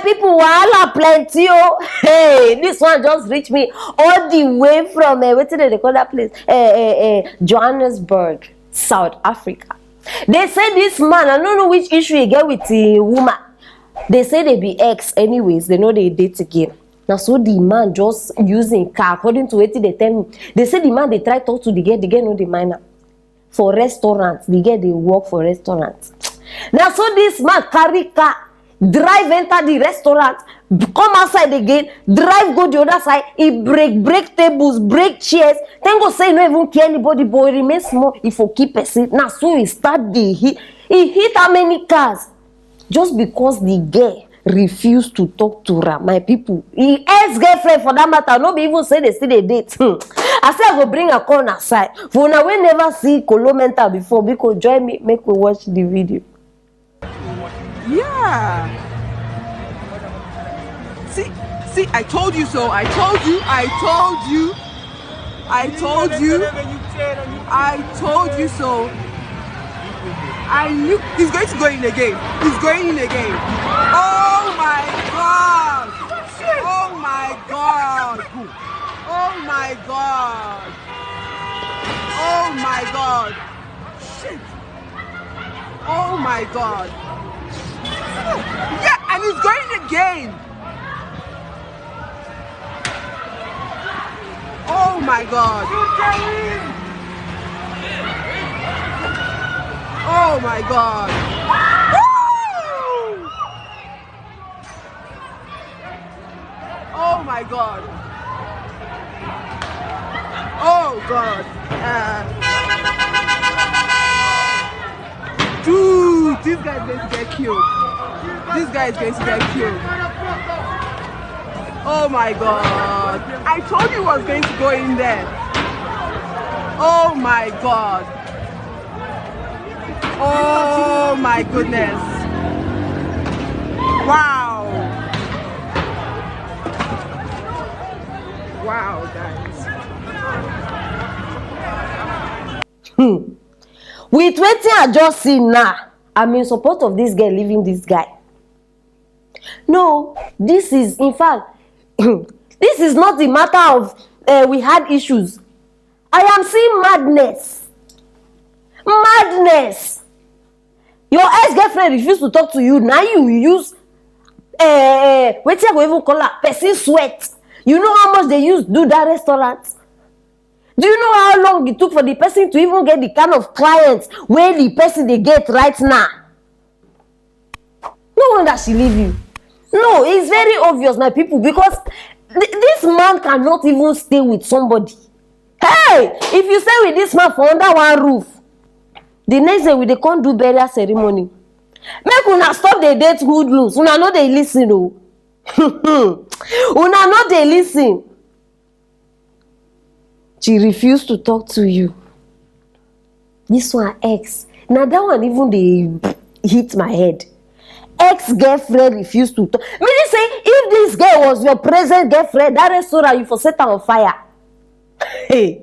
people, wahala plenty. Oh, hey, this one just reached me all the way from where did they call that place? Johannesburg, South Africa. They say this man, I don't know which issue he get with the woman. They say they be ex, anyways. They know they date again. Now, so the man just using car according to what they tell me. They say the man they try to talk to the girl know the minor for restaurants. The girl they work for restaurants. Now, so this man carry car, drive enter the restaurant, come outside again, drive go the other side. He break tables, break chairs. Then go say no even care anybody, but he remain small. If you keep a seat, now so he start the hit. He hit how many cars just because the girl refused to talk to her. My people, he ex-girlfriend for that matter. No be even say they still a date. I say I go bring a corner aside. For now we never see Kolo Mental before. Because join me, make we watch the video. Yeah. See, I told you so. I told you so. I knew he's going to go in again. He's going in again. Oh my God! Oh my God! Oh my God! Oh my God! Shit! Oh my God! Yeah, and he's going again. Oh my God! Oh my God! Woo! Oh my God! Oh God! Dude, this guy is going to get killed. This guy is going to get killed. Oh my God! I told you he was going to go in there. Oh my God! Oh my goodness. Wow. Wow, guys. With waiting I just see now, I'm in support of this girl leaving this guy. No, this is, in fact, this is not the matter of we had issues. I am seeing madness. Madness. Your ex-girlfriend refused to talk to you. Now you use wait till I go even call her person sweat. You know how much they used to do that restaurant? Do you know how long it took for the person to even get the kind of clients where the person they get right now? No wonder she leave you. No, it's very obvious, my people, because this man cannot even stay with somebody. Hey, if you stay with this man for under one roof, the next day they can't do burial ceremony. Make una stop the date hoodlums. Una know they listen, oh. Una know they listen. She refused to talk to you. This one ex. Now that one even they hit my head. Ex-girlfriend refused to talk. Meaning say, if this girl was your present girlfriend, that restaurant you for set her on fire. Hey,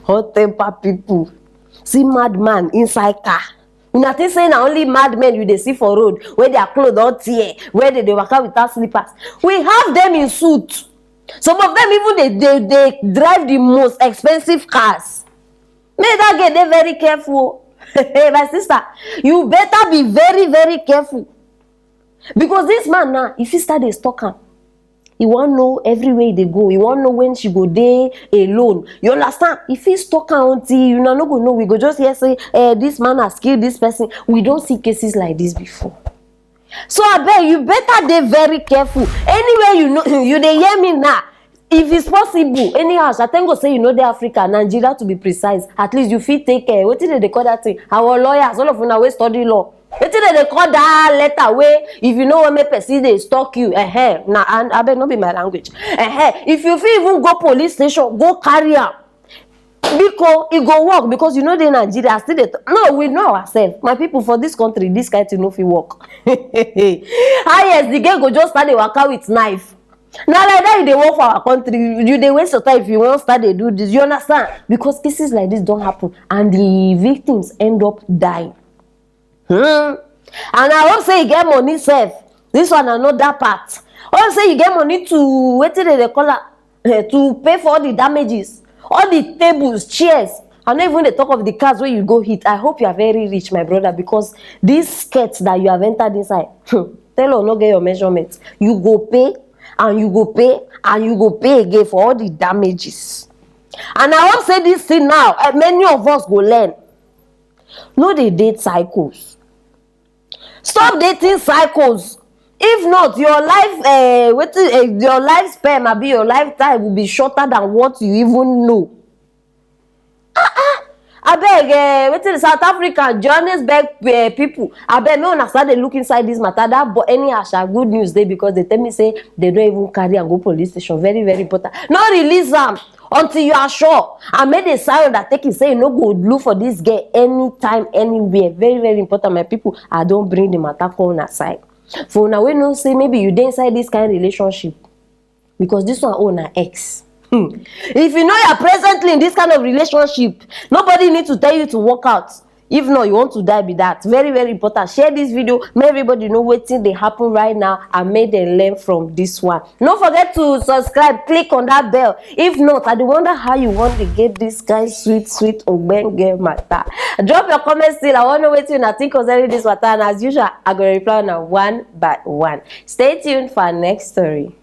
hot temper people. See madman inside car. Una think say na only madmen you dey see for road where their clothes don't tear, where they walk out without slippers. We have them in suit. Some of them even they drive the most expensive cars. May that get they very careful. Hey, my sister, you better be very, very careful. Because this man now, if he start a stalker, he won't know everywhere they go. He won't know when she go there alone. You understand? If he stalk her until you not go know, we go just here say, this man has killed this person. We don't see cases like this before. So I bet you better be very careful. Anywhere you know, you dey hear me now. If it's possible, anyhow, I think go say you know the Africa, Nigeria to be precise. At least you fit take care. What did they call that thing? Our lawyers, all of them we study law. What did they call that letter where if you know what me person they stalk you? Nah, and I bet not be my language. If you feel even go police station, go carry am. Because it go work because you know the Nigeria still no, we know ourselves. My people for this country, this kind of no fit work. Yes, the girl go just start the waka with knife. Now like that, they work for our country. You they waste your time if you want to start they do this. You understand? Because cases like this don't happen, and the victims end up dying. And I hope say you get money safe. This one another part. Or say you get money to wetin they call am to pay for all the damages, all the tables, chairs. I no even dey talk of the cars where you go hit. I hope you are very rich, my brother, because this skirt that you have entered inside, tell her no get your measurement. You go pay and you go pay and you go pay again for all the damages. And I wan say this thing now, many of us go learn. No dey date cycles. Stop dating cycles. If not, your life your lifespan abi your lifetime will be shorter than what you even know. Abeg wetin the South African Johannesburg people, abeg make una start dey look inside this matter. That but any asha good news dey, because they tell me say they don't even carry am go police station. Very very important. No release am until you are sure, and make the sign that take it say you no go look for this girl anytime anywhere. Very very important, my people. I don bring the matter for una side. For una wey know say maybe you dey inside this kind of relationship, because this one own na ex. If you know you are presently in this kind of relationship, nobody need to tell you to work out. If not, you want to die be that. Very very important. Share this video, make everybody know wetin dey happen right now, and make them learn from this one. No forget to subscribe, click on that bell. If not, I dey wonder how you want to get this kind sweet ogbenge matter. Drop your comments still. I want to know wetin una think concerning this matter, and as usual I go reply una one by one. Stay tuned for our next story.